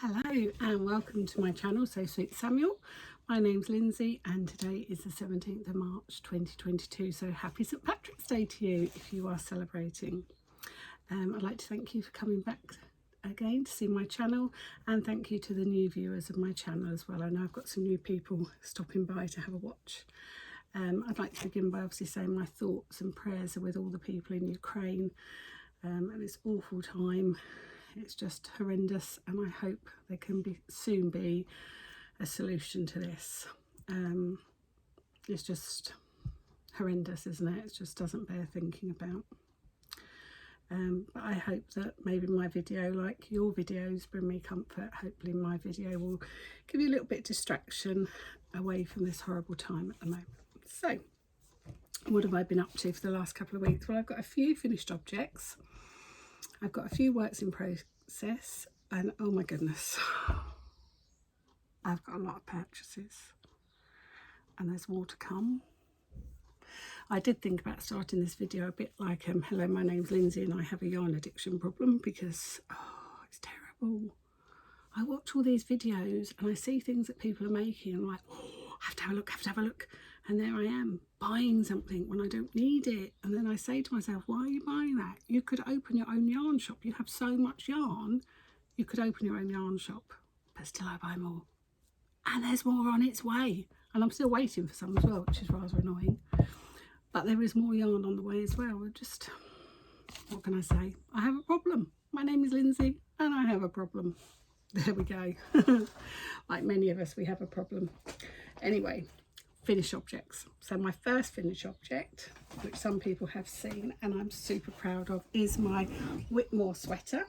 Hello and welcome to my channel, So Sweet Samuel. My name's Lindsay and today is the 17th of March 2022, so happy St Patrick's Day to you if you are celebrating. I'd like to thank you for coming back again to see my channel, and thank you to the new viewers of my channel as well. I know I've got some new people stopping by to have a watch. I'd like to begin by obviously saying my thoughts and prayers are with all the people in Ukraine and it's awful time. It's just horrendous, and I hope there can soon be a solution to this. It's just horrendous, isn't it? It just doesn't bear thinking about. But I hope that maybe my video, like your videos, bring me comfort. Hopefully my video will give you a little bit of distraction away from this horrible time at the moment. So, what have I been up to for the last couple of weeks? Well, I've got a few finished objects. I've got a few works in process, and oh my goodness, I've got a lot of purchases and there's more to come. I did think about starting this video a bit like hello, my name's Lindsay and I have a yarn addiction problem, because it's terrible. I watch all these videos and I see things that people are making and I'm like, oh, I have to have a look, and there I am buying something when I don't need it. And then I say to myself, why are you buying that? You could open your own yarn shop. You have so much yarn, you could open your own yarn shop. But still I buy more, and there's more on its way, and I'm still waiting for some as well, which is rather annoying. But there is more yarn on the way as well. Just, what can I say? I have a problem. My name is Lindsay and I have a problem. There we go. Like many of us, we have a problem. Anyway, finished objects. So my first finished object, which some people have seen and I'm super proud of, is my Whitmoor sweater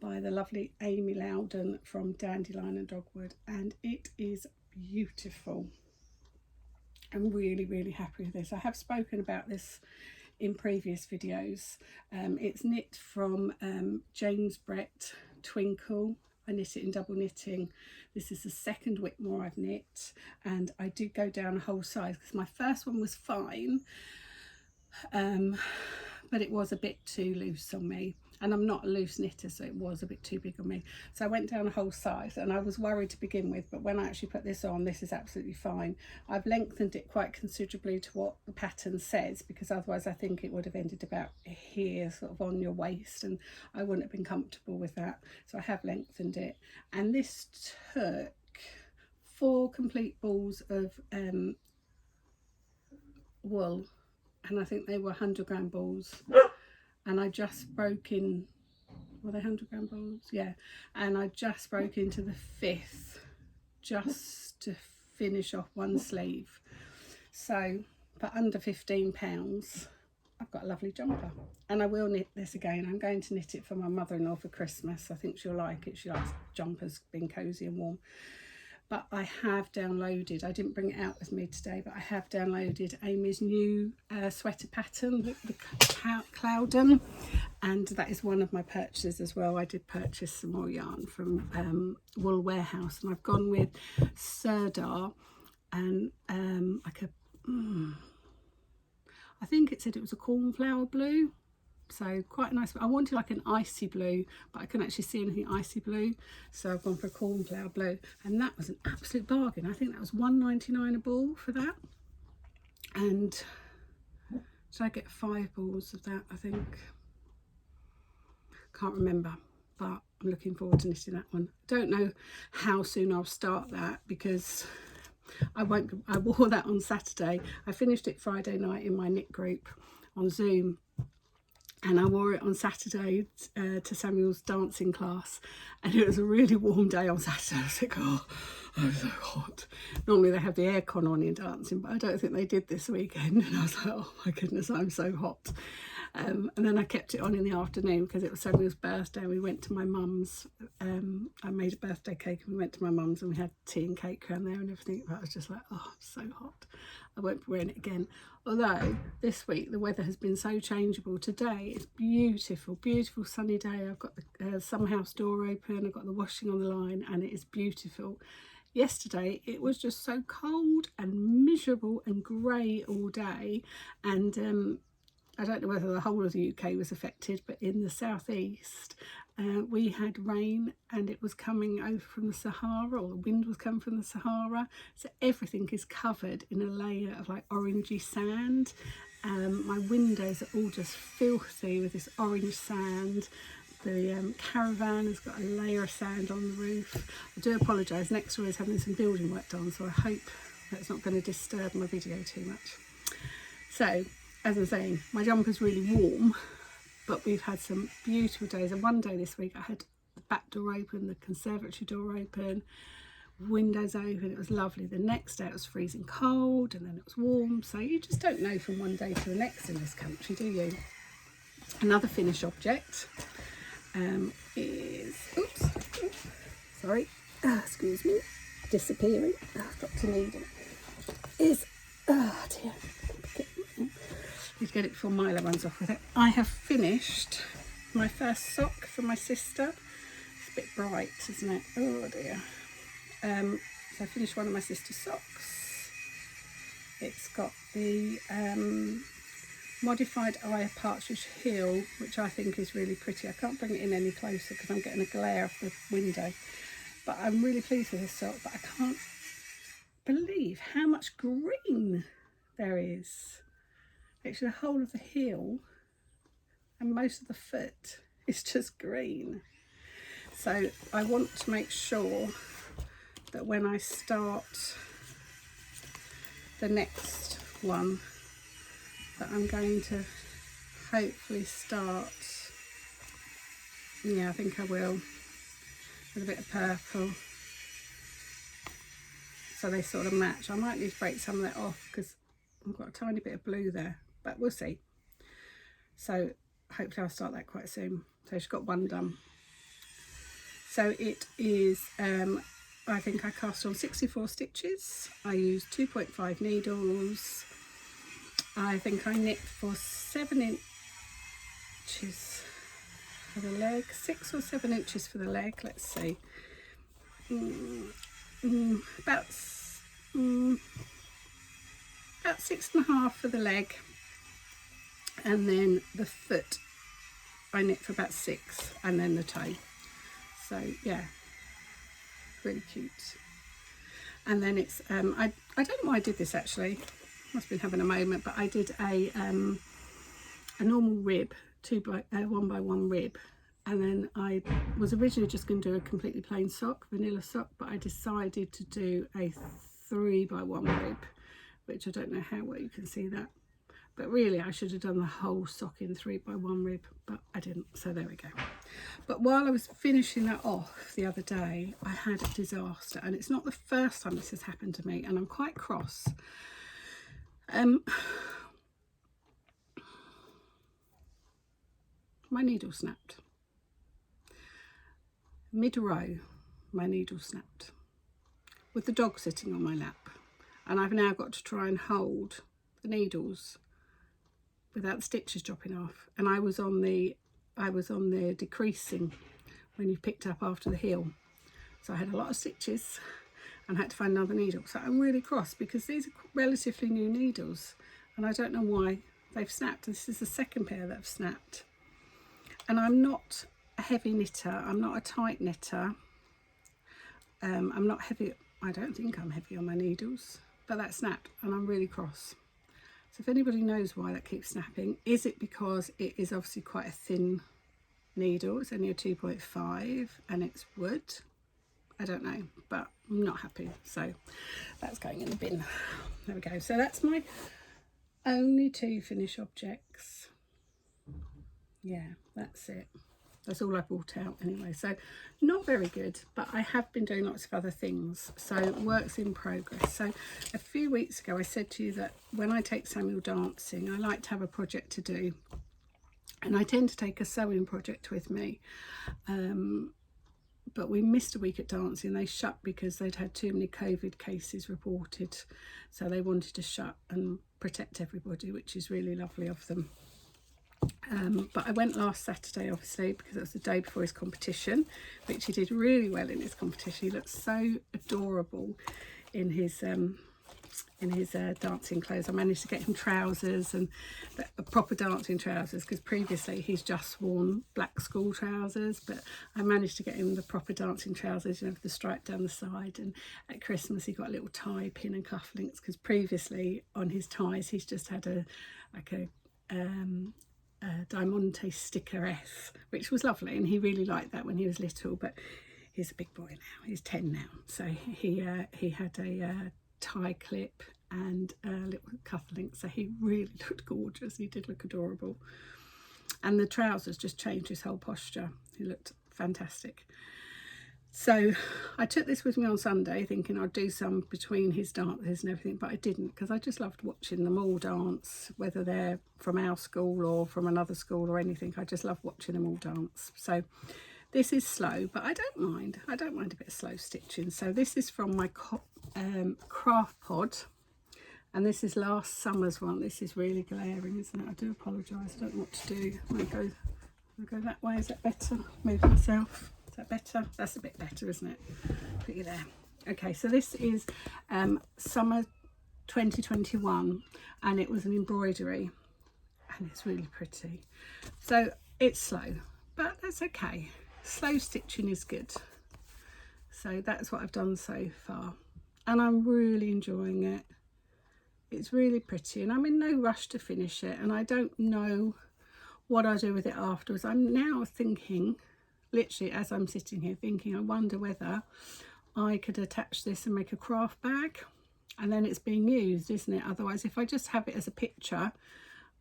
by the lovely Amy Loudon from Dandelion and Dogwood, and it is beautiful. I'm really happy with this. I have spoken about this in previous videos. It's knit from James Brett Twinkle. I knit it in double knitting. This is the second Whitmoor I've knit, and I did go down a whole size because my first one was fine, but it was a bit too loose on me, and I'm not a loose knitter, so it was a bit too big on me. So I went down a whole size, and I was worried to begin with, but when I actually put this on, this is absolutely fine. I've lengthened it quite considerably to what the pattern says, because otherwise I think it would have ended about here, sort of on your waist, and I wouldn't have been comfortable with that. So I have lengthened it, and this took 4 complete balls of wool, and I think they were 100-gram balls, and I just broke in, were they 100-gram balls? Yeah, and I just broke into the 5th just to finish off one sleeve. So for under £15 I've got a lovely jumper, and I will knit this again. I'm going to knit it for my mother-in-law for Christmas. I think she'll like it. She likes jumpers being cozy and warm. But I have downloaded, I didn't bring it out with me today, but I have downloaded Amy's new sweater pattern, the Clouden, and that is one of my purchases as well. I did purchase some more yarn from Wool Warehouse, and I've gone with Serdar and like a, I think it said it was a cornflower blue. So quite nice. I wanted like an icy blue, but I couldn't actually see anything icy blue, so I've gone for a cornflower blue, and that was an absolute bargain. I think that was £1.99 a ball for that, and did I get 5 balls of that? I think, can't remember, but I'm looking forward to knitting that one. Don't know how soon I'll start that, because I wore that on Saturday. I finished it Friday night in my knit group on Zoom, and I wore it on Saturday to Samuel's dancing class, and it was a really warm day on Saturday. I was like, oh, I'm so hot. Normally they have the aircon on in dancing, but I don't think they did this weekend, and I was like, oh my goodness, I'm so hot. And then I kept it on in the afternoon because it was Samuel's birthday. We went to my mum's. I made a birthday cake and we went to my mum's, and we had tea and cake around there and everything. But I was just like, oh, it's so hot. I won't be wearing it again. Although this week the weather has been so changeable. Today it's beautiful, beautiful sunny day. I've got the summer house door open. I've got the washing on the line, and it is beautiful. Yesterday it was just so cold and miserable and grey all day, and I don't know whether the whole of the UK was affected, but in the southeast we had rain and it was coming over from the Sahara, or the wind was coming from the Sahara, so everything is covered in a layer of like orangey sand. My windows are all just filthy with this orange sand. The caravan has got a layer of sand on the roof. I do apologise, next door is having some building work done, so I hope that's not going to disturb my video too much. So, as I'm saying, my jumper's really warm, but we've had some beautiful days. And one day this week I had the back door open, the conservatory door open, windows open. It was lovely. The next day it was freezing cold, and then it was warm. So you just don't know from one day to the next in this country, do you? Another finish object is, sorry, excuse me, disappearing. I've dropped a needle. Is, oh dear, need to get it before Milo runs off with it. I have finished my first sock for my sister. It's a bit bright, isn't it? Oh dear. So I finished one of my sister's socks. It's got the modified eye of partridge heel, which I think is really pretty. I can't bring it in any closer because I'm getting a glare off the window, but I'm really pleased with this sock. But I can't believe how much green there is. Actually, the whole of the heel and most of the foot is just green. So I want to make sure that when I start the next one, that I'm going to hopefully start, yeah, I think I will, with a bit of purple, so they sort of match. I might need to break some of that off because I've got a tiny bit of blue there, but we'll see. So hopefully I'll start that quite soon. So she's got one done. So it is, I think I cast on 64 stitches. I used 2.5 needles. I think I knit for 7 inches for the leg, 6 or 7 inches for the leg. Let's see, about 6.5 for the leg, and then the foot I knit for about 6, and then the toe. So yeah, really cute. And then it's I don't know why I did this actually. Must have been having a moment, but I did a normal rib, 1x1 rib, and then I was originally just going to do a completely plain sock, vanilla sock, but I decided to do a 3x1 rib, which I don't know how well you can see that, but really I should have done the whole sock in 3x1 rib, but I didn't, so there we go. But while I was finishing that off the other day, I had a disaster, and it's not the first time this has happened to me, and I'm quite cross. My needle snapped. Mid-row, my needle snapped, with the dog sitting on my lap, and I've now got to try and hold the needles without the stitches dropping off. And I was on the decreasing when you picked up after the heel, so I had a lot of stitches and had to find another needle. So I'm really cross because these are relatively new needles and I don't know why they've snapped. This is the second pair that have snapped, and I'm not a heavy knitter, I'm not a tight knitter, I'm not heavy, I don't think I'm heavy on my needles, but that snapped and I'm really cross. So if anybody knows why that keeps snapping, is it because it is obviously quite a thin needle, it's only a 2.5 and it's wood? I don't know, but I'm not happy, so that's going in the bin. There we go. So that's my only 2 finish objects. Yeah, that's it. That's all I brought out anyway. So not very good, but I have been doing lots of other things, so work's in progress. So a few weeks ago I said to you that when I take Samuel dancing, I like to have a project to do, and I tend to take a sewing project with me. But we missed a week at dancing. They shut because they'd had too many COVID cases reported, so they wanted to shut and protect everybody, which is really lovely of them. But I went last Saturday, obviously, because it was the day before his competition, which he did really well in his competition. He looked so adorable in his in his dancing clothes. I managed to get him trousers, and proper dancing trousers, because previously he's just worn black school trousers, but I managed to get him the proper dancing trousers, you know, with the stripe down the side. And at Christmas he got a little tie pin and cufflinks, because previously on his ties he's just had a Diamante sticker S, which was lovely, and he really liked that when he was little. But he's a big boy now, he's 10 now, so he had a tie clip and a little cufflink, so he really looked gorgeous. He did look adorable, and the trousers just changed his whole posture. He looked fantastic. So I took this with me on Sunday thinking I'd do some between his dances and everything, but I didn't, because I just loved watching them all dance, whether they're from our school or from another school or anything. I just love watching them all dance. So this is slow, but I don't mind a bit of slow stitching. So this is from my craft pod, and this is last summer's one. This is really glaring, isn't it? I do apologise, I don't know what to do. I'll go that way. Is that better? Move myself. Is that better? That's a bit better, isn't it? Put you there. Okay, so this is summer 2021, and it was an embroidery, and it's really pretty. So it's slow, but that's okay. Slow stitching is good. So that's what I've done so far, and I'm really enjoying it. It's really pretty, and I'm in no rush to finish it, and I don't know what I'll do with it afterwards. I'm now thinking, literally as I'm sitting here thinking, I wonder whether I could attach this and make a craft bag, and then it's being used, isn't it? Otherwise, if I just have it as a picture,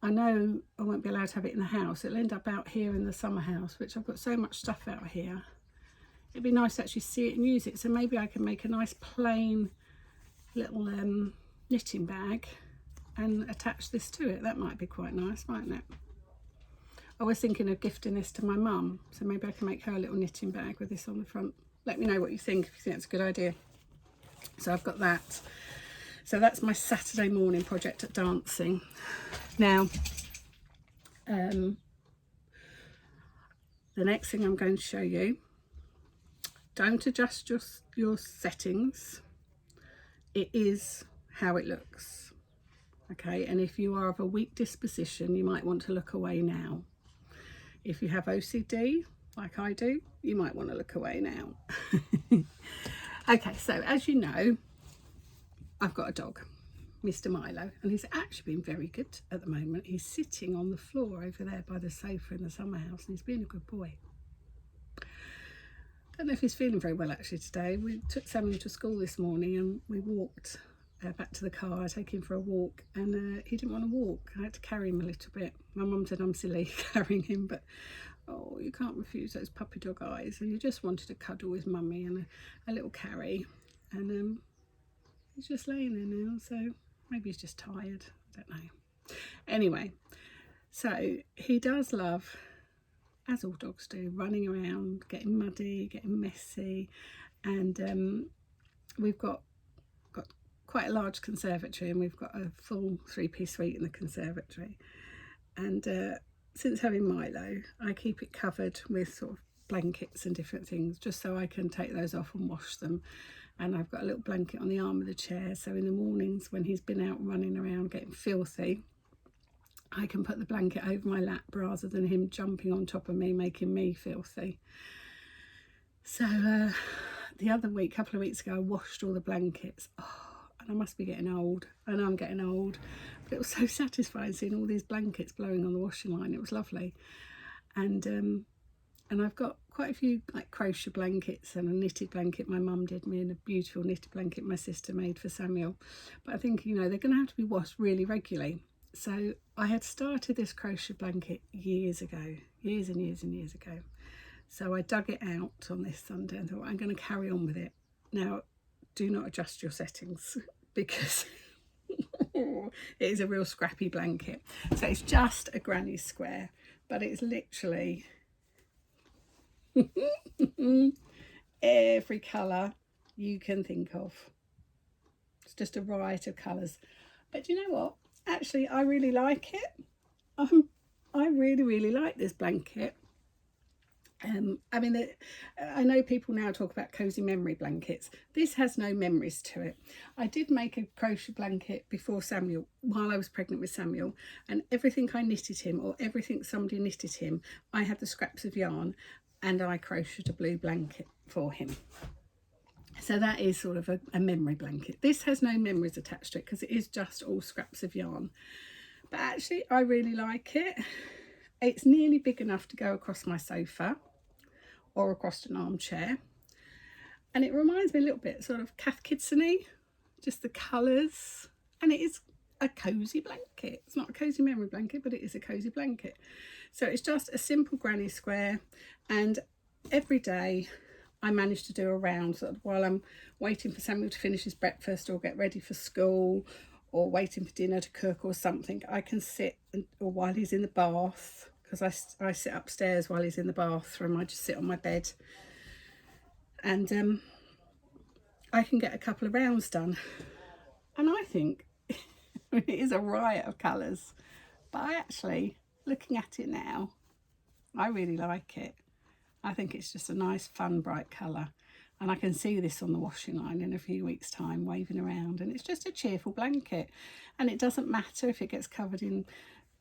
I know I won't be allowed to have it in the house. It'll end up out here in the summer house, which I've got so much stuff out here. It'd be nice to actually see it and use it. So maybe I can make a nice plain little knitting bag and attach this to it. That might be quite nice, mightn't it? I was thinking of gifting this to my mum, so maybe I can make her a little knitting bag with this on the front. Let me know what you think, if you think it's a good idea. So I've got that. So that's my Saturday morning project at dancing. Now, the next thing I'm going to show you, don't adjust your settings. It is how it looks, okay? And if you are of a weak disposition, you might want to look away now. If you have OCD, like I do, you might want to look away now. Okay, so as you know, I've got a dog, Mr. Milo, and he's actually been very good at the moment. He's sitting on the floor over there by the sofa in the summer house, and he's been a good boy. Don't know if he's feeling very well actually today. We took Samuel to school this morning, and we walked back to the car. I take him for a walk, and he didn't want to walk. I had to carry him a little bit. My mum said I'm silly carrying him, but oh, you can't refuse those puppy dog eyes, and he just wanted to cuddle with mummy and a little carry, and he's just laying there now, so maybe he's just tired, I don't know. Anyway, so he does love, as all dogs do, running around, getting muddy, getting messy, and we've got quite a large conservatory, and we've got a full 3-piece suite in the conservatory. And since having Milo, I keep it covered with sort of blankets and different things, just so I can take those off and wash them. And I've got a little blanket on the arm of the chair, so in the mornings when he's been out running around getting filthy, I can put the blanket over my lap rather than him jumping on top of me, making me filthy. So the other week, a couple of weeks ago, I washed all the blankets. Oh, and I must be getting old. I know I'm getting old, but it was so satisfying seeing all these blankets blowing on the washing line. It was lovely. And I've got quite a few like crochet blankets and a knitted blanket my mum did me, and a beautiful knitted blanket my sister made for Samuel. But I think, you know, they're going to have to be washed really regularly. So I had started this crochet blanket years ago, years and years and years ago. So I dug it out on this Sunday and thought, I'm going to carry on with it. Now, do not adjust your settings, because it is a real scrappy blanket. So it's just a granny square, but it's literally every colour you can think of. It's just a variety of colours. But you know what? Actually, I really like it. I really, really like this blanket. I mean, I know people now talk about cozy memory blankets. This has no memories to it. I did make a crochet blanket before Samuel, while I was pregnant with Samuel, and everything I knitted him, or everything somebody knitted him, I had the scraps of yarn and I crocheted a blue blanket for him. So that is sort of a memory blanket. This has no memories attached to it because it is just all scraps of yarn. But actually, I really like it. It's nearly big enough to go across my sofa or across an armchair. And it reminds me a little bit sort of Cath Kidston-y, just the colours. And it is a cosy blanket. It's not a cosy memory blanket, but it is a cosy blanket. So it's just a simple granny square, and every day I manage to do a round sort of while I'm waiting for Samuel to finish his breakfast or get ready for school, or waiting for dinner to cook or something. I can sit, or while he's in the bath, because I sit upstairs while he's in the bathroom. I just sit on my bed, and I can get a couple of rounds done. And I think it is a riot of colours, but I actually, looking at it now, I really like it. I think it's just a nice, fun, bright colour. And I can see this on the washing line in a few weeks' time, waving around. And it's just a cheerful blanket. And it doesn't matter if it gets covered in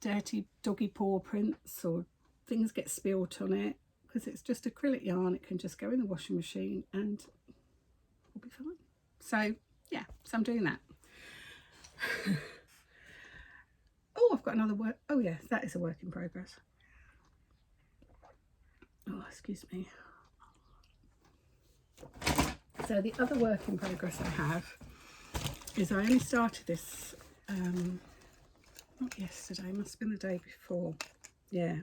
dirty doggy paw prints or things get spilt on it, because it's just acrylic yarn. It can just go in the washing machine and it'll be fine. So, yeah, so I'm doing that. Oh, I've got another work. Oh, yes, that is a work in progress. Oh, excuse me. So the other work in progress I have is I only started this, not yesterday, must have been the day before. Yeah.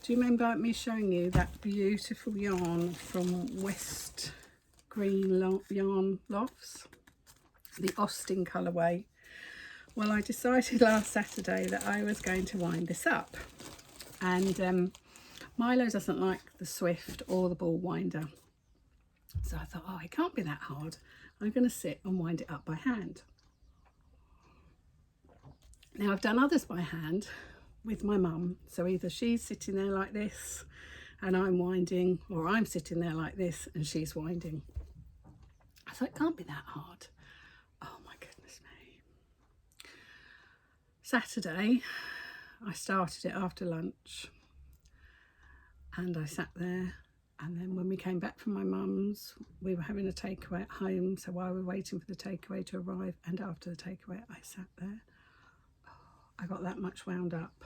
Do you remember me showing you that beautiful yarn from West Green Yarn Lofts? The Austin colourway. Well, I decided last Saturday that I was going to wind this up. And Milo doesn't like the Swift or the ball winder. So I thought, oh, it can't be that hard. I'm going to sit and wind it up by hand. Now, I've done others by hand with my mum. So either she's sitting there like this and I'm winding, or I'm sitting there like this and she's winding. I thought, it can't be that hard. Oh my goodness me. Saturday, I started it after lunch and I sat there. And then when we came back from my mum's, we were having a takeaway at home. So while we were waiting for the takeaway to arrive, and after the takeaway, I sat there. Oh, I got that much wound up.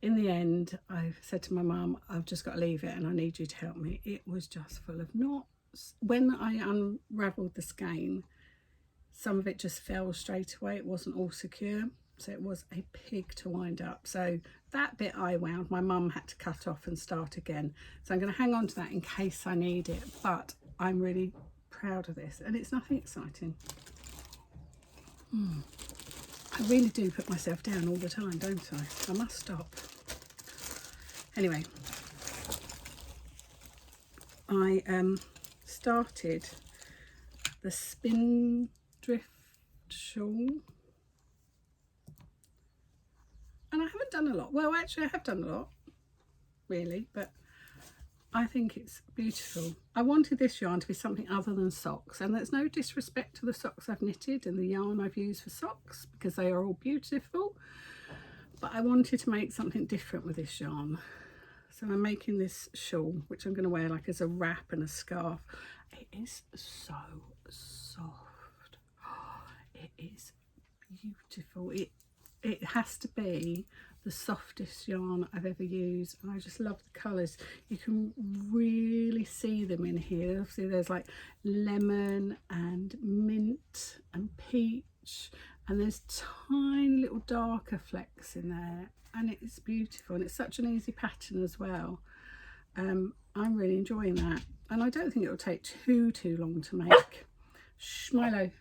In the end, I said to my mum, I've just got to leave it and I need you to help me. It was just full of knots. When I unravelled the skein, some of it just fell straight away. It wasn't all secure. So it was a pig to wind up. So that bit I wound, my mum had to cut off and start again. So I'm going to hang on to that in case I need it. But I'm really proud of this. And it's nothing exciting. I really do put myself down all the time, don't I? I must stop. Anyway, I started the Spindrift shawl. And I haven't done a lot. Well, actually, I have done a lot, really, but I think it's beautiful. I wanted this yarn to be something other than socks, and there's no disrespect to the socks I've knitted and the yarn I've used for socks, because they are all beautiful, but I wanted to make something different with this yarn. So I'm making this shawl, which I'm going to wear like as a wrap and a scarf. It is so soft. Oh, it is beautiful. It has to be the softest yarn I've ever used, and I just love the colours. You can really see them in here. See, there's like lemon and mint and peach, and there's tiny little darker flecks in there, and it's beautiful, and it's such an easy pattern as well. I'm really enjoying that, and I don't think it will take too long to make. Shh, Milo.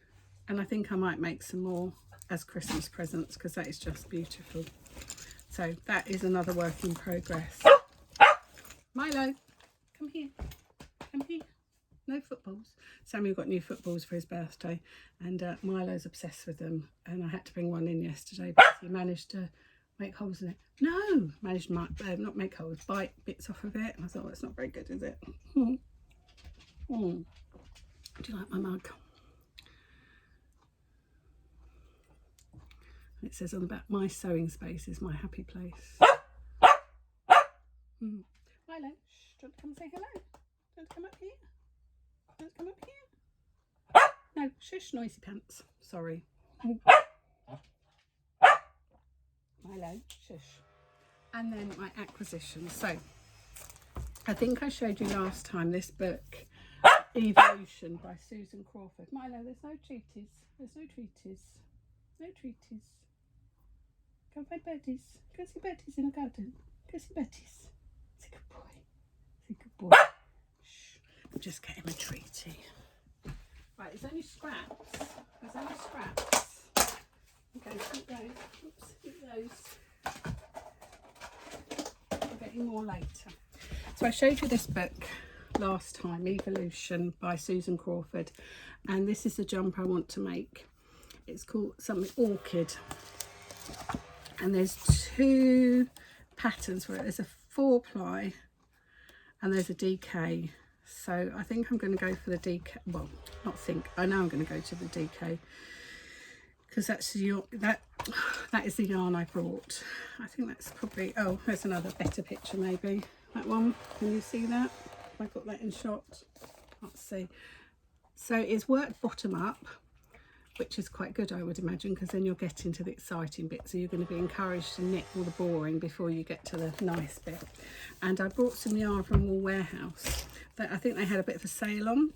And I think I might make some more as Christmas presents, because that is just beautiful. So that is another work in progress. Milo, come here. Come here. No footballs. Samuel got new footballs for his birthday, and Milo's obsessed with them, and I had to bring one in yesterday because he managed to make holes in it. No, managed to not make holes, bite bits off of it. And I thought, that's not very good, is it? Do you like my mug? It says on the back, my sewing space is my happy place. Milo, shh, do you want to come and say hello? Do you want to come up here? Do you want to come up here? No, shush, noisy pants. Sorry. Milo, shush. And then my acquisition. So, I think I showed you last time this book, Evolution by Susan Crawford. Milo, there's no treaties. There's no treaties. No treaties. Go find birdies. Go see birdies in the garden. Go see birdies. It's a good boy. It's a good boy. Shh. Just get him a treaty. Right, there's only scraps. There's only scraps. Okay, keep those. Oops, keep those. I'll get you more later. So I showed you this book last time, Evolution by Susan Crawford, and this is the jumper I want to make. It's called something Orchid, and there's 2 patterns for it. There's a 4-ply and there's a DK. So I think I'm going to go for the DK. Well, not think, I know I'm going to go to the DK because that's that is the yarn I brought. I think that's probably, oh, there's another better picture maybe. That one, can you see that? Have I got that in shot? Let's see. So it's worked bottom up, which is quite good, I would imagine, because then you'll get into the exciting bit. So you're going to be encouraged to knit all the boring before you get to the nice bit. And I brought some yarn from Wool Warehouse that I think they had a bit of a sale on.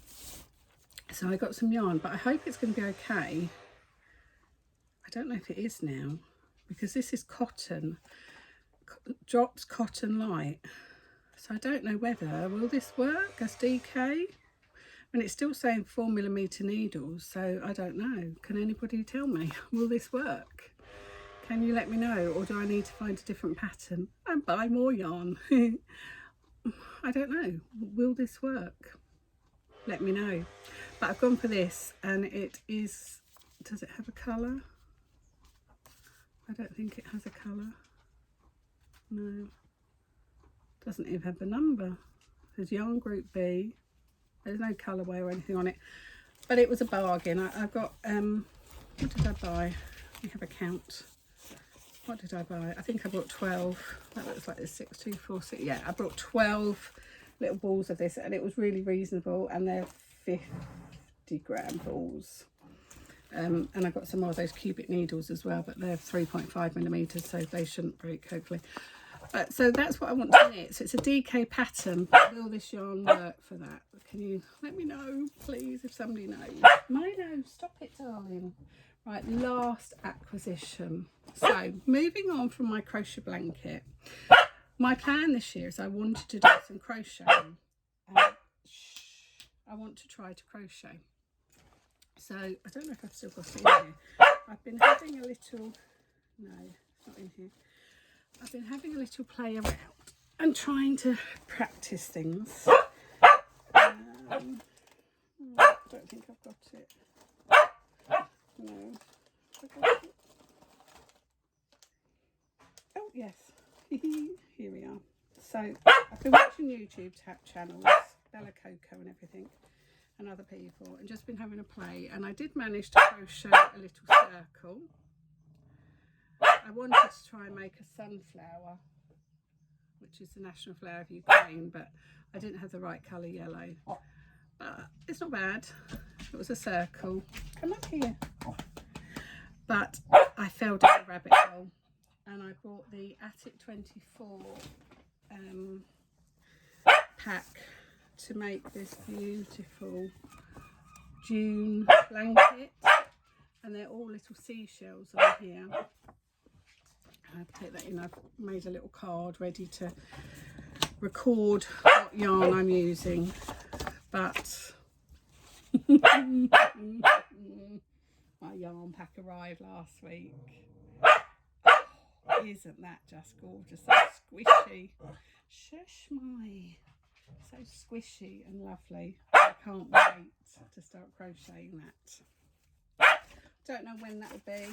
So I got some yarn, but I hope it's going to be okay. I don't know if it is now, because this is cotton, drops cotton light. So I don't know whether, will this work as DK? And it's still saying 4mm needles, so I don't know. Can anybody tell me? Will this work? Can you let me know, or do I need to find a different pattern and buy more yarn? I don't know. Will this work? Let me know. But I've gone for this, and it is, does it have a colour? I don't think it has a colour. No. Doesn't even have a number. There's yarn group B. There's no colourway or anything on it, but it was a bargain. I got, what did I buy? Let me have a count. What did I buy? I think I bought 12. That looks like there's 6, 2, 4, 6. Yeah, I bought 12 little balls of this, and it was really reasonable, and they're 50-gram balls. And I got some more of those cubic needles as well, but they're 3.5mm, so they shouldn't break, hopefully. So that's what I want to knit. So it's a DK pattern, but will this yarn work for that? Can you let me know, please, if somebody knows? Milo, stop it, darling. Right, last acquisition. So moving on from my crochet blanket, my plan this year is I wanted to do some crocheting. I want to try to crochet. So I don't know if I've still got it in here. I've been having a little, no, it's not in here. I've been having a little play around and trying to practice things. I don't think I've got it. No. Have I got it? Oh, yes. Here we are. So I've been watching YouTube channels, Bella Coco and everything, and other people, and just been having a play. And I did manage to crochet a little circle. I wanted to try and make a sunflower, which is the national flower of Ukraine, but I didn't have the right colour yellow. But it's not bad. It was a circle. Come up here. But I fell down a rabbit hole, and I bought the Attic 24 pack to make this beautiful June blanket, and they're all little seashells on here. I've put that in. I've made a little card ready to record what yarn I'm using, but my yarn pack arrived last week. Oh, isn't that just gorgeous? So squishy. Shush, so squishy and lovely. I can't wait to start crocheting that. Don't know when that'll be.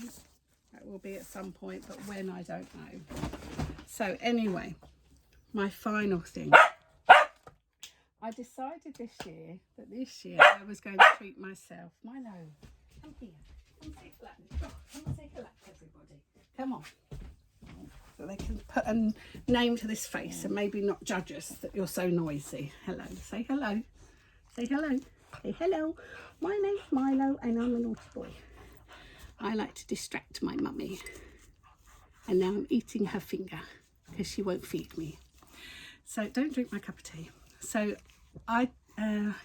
That will be at some point, but when, I don't know. So anyway, my final thing. I decided this year that I was going to treat myself. Milo, come here. Come say hello. Come say hello, everybody. Come on. So they can put a name to this face and maybe not judge us that you're so noisy. Hello. Say hello. Say hello. Say hello. My name's Milo and I'm a naughty boy. I like to distract my mummy. And now I'm eating her finger because she won't feed me. So don't drink my cup of tea. So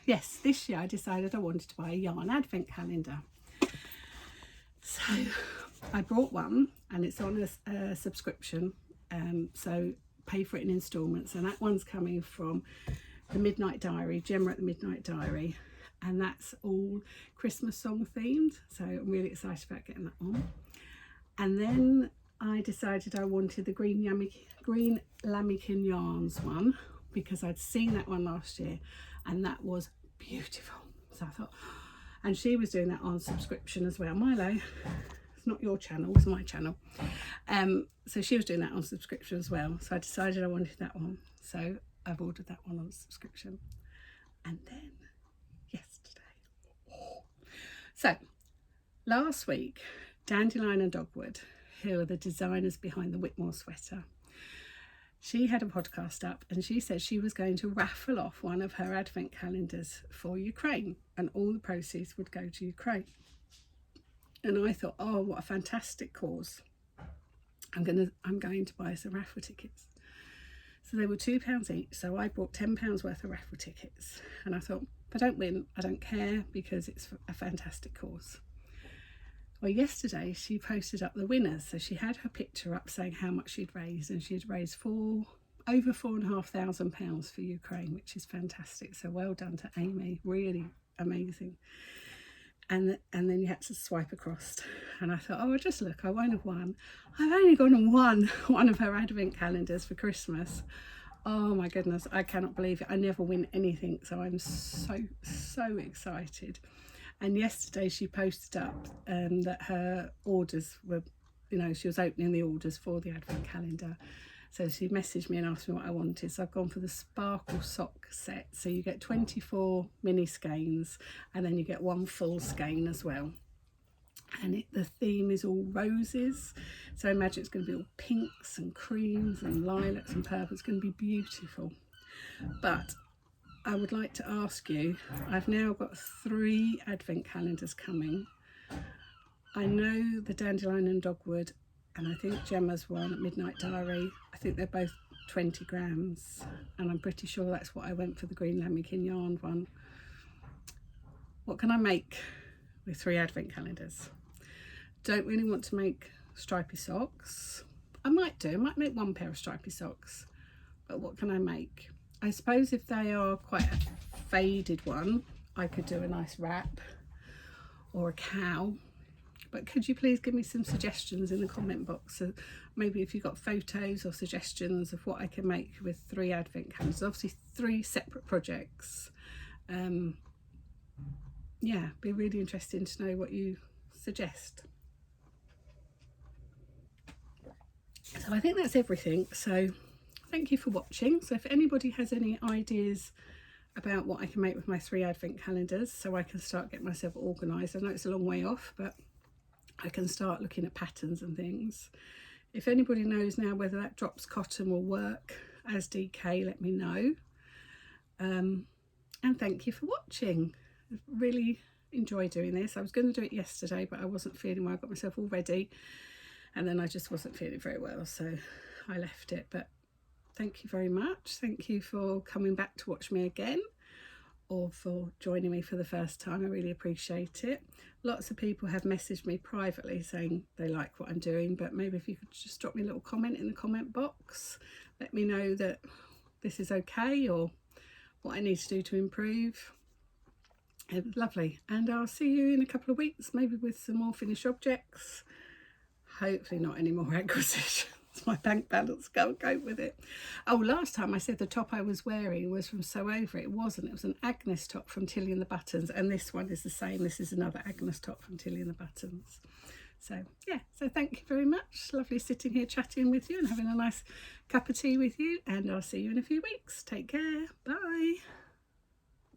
yes, this year I decided I wanted to buy a yarn advent calendar. So I bought one and it's on a subscription. So pay for it in instalments. And that one's coming from the Midnight Diary, Gemma at the Midnight Diary. And that's all Christmas song themed. So I'm really excited about getting that on. And then I decided I wanted the Green Lambikin Yarns one because I'd seen that one last year and that was beautiful. So I thought, and she was doing that on subscription as well. Milo, it's not your channel, it's my channel. So she was doing that on subscription as well. So I decided I wanted that one. So I've ordered that one on subscription. And then yesterday. So last week, Dandelion and Dogwood, who are the designers behind the Whitmoor sweater, she had a podcast up and she said she was going to raffle off one of her advent calendars for Ukraine and all the proceeds would go to Ukraine. And I thought, oh, what a fantastic cause. I'm going to buy some raffle tickets. So they were £2 each. So I bought £10 worth of raffle tickets. And I thought, if I don't win, I don't care because it's a fantastic cause. Well, yesterday she posted up the winners. So she had her picture up saying how much she'd raised, and she'd raised over £4,500 for Ukraine, which is fantastic. So well done to Amy, really amazing. And then you had to swipe across, and I thought, oh, just look, I won't have won. I've only gone and won one of her advent calendars for Christmas. Oh my goodness, I cannot believe it. I never win anything, so I'm so excited. And yesterday she posted up that her orders were, she was opening the orders for the advent calendar. So she messaged me and asked me what I wanted. So I've gone for the sparkle sock set. So you get 24 mini skeins and then you get one full skein as well. And the theme is all roses. So I imagine it's going to be all pinks and creams and lilacs and purple. It's going to be beautiful. But I would like to ask you, I've now got 3 advent calendars coming. I know the Dandelion and Dogwood, and I think Gemma's one at Midnight Diary, I think they're both 20 grams, and I'm pretty sure that's what I went for the Green Lambikin Yarn one. What can I make with 3 advent calendars? Don't really want to make stripy socks. I might make 1 pair of stripy socks, but what can I make? I suppose if they are quite a faded one, I could do a nice wrap or a cow. But could you please give me some suggestions in the comment box? So maybe if you've got photos or suggestions of what I can make with 3 advent calendars. Obviously 3 separate projects. Yeah, be really interesting to know what you suggest. So I think that's everything. So thank you for watching. So if anybody has any ideas about what I can make with my 3 advent calendars, so I can start getting myself organised. I know it's a long way off, but I can start looking at patterns and things. If anybody knows now whether that drops cotton will work as DK, let me know. And thank you for watching. I really enjoy doing this. I was going to do it yesterday, but I wasn't feeling well. I got myself all ready and then I just wasn't feeling very well, so I left it. But thank you very much. Thank you for coming back to watch me again, or for joining me for the first time. I really appreciate it. Lots of people have messaged me privately saying they like what I'm doing, but maybe if you could just drop me a little comment in the comment box, let me know that this is okay or what I need to do to improve. Lovely. And I'll see you in a couple of weeks, maybe with some more finished objects. Hopefully not any more acquisitions. My bank balance can't cope with it. Oh, last time I said the top I was wearing was from Sew Over. It wasn't. It was an Agnes top from Tilly and the Buttons, and this one is the same. This is another Agnes top from Tilly and the Buttons. So yeah, so thank you very much. Lovely sitting here chatting with you and having a nice cup of tea with you, and I'll see you in a few weeks. Take care. Bye.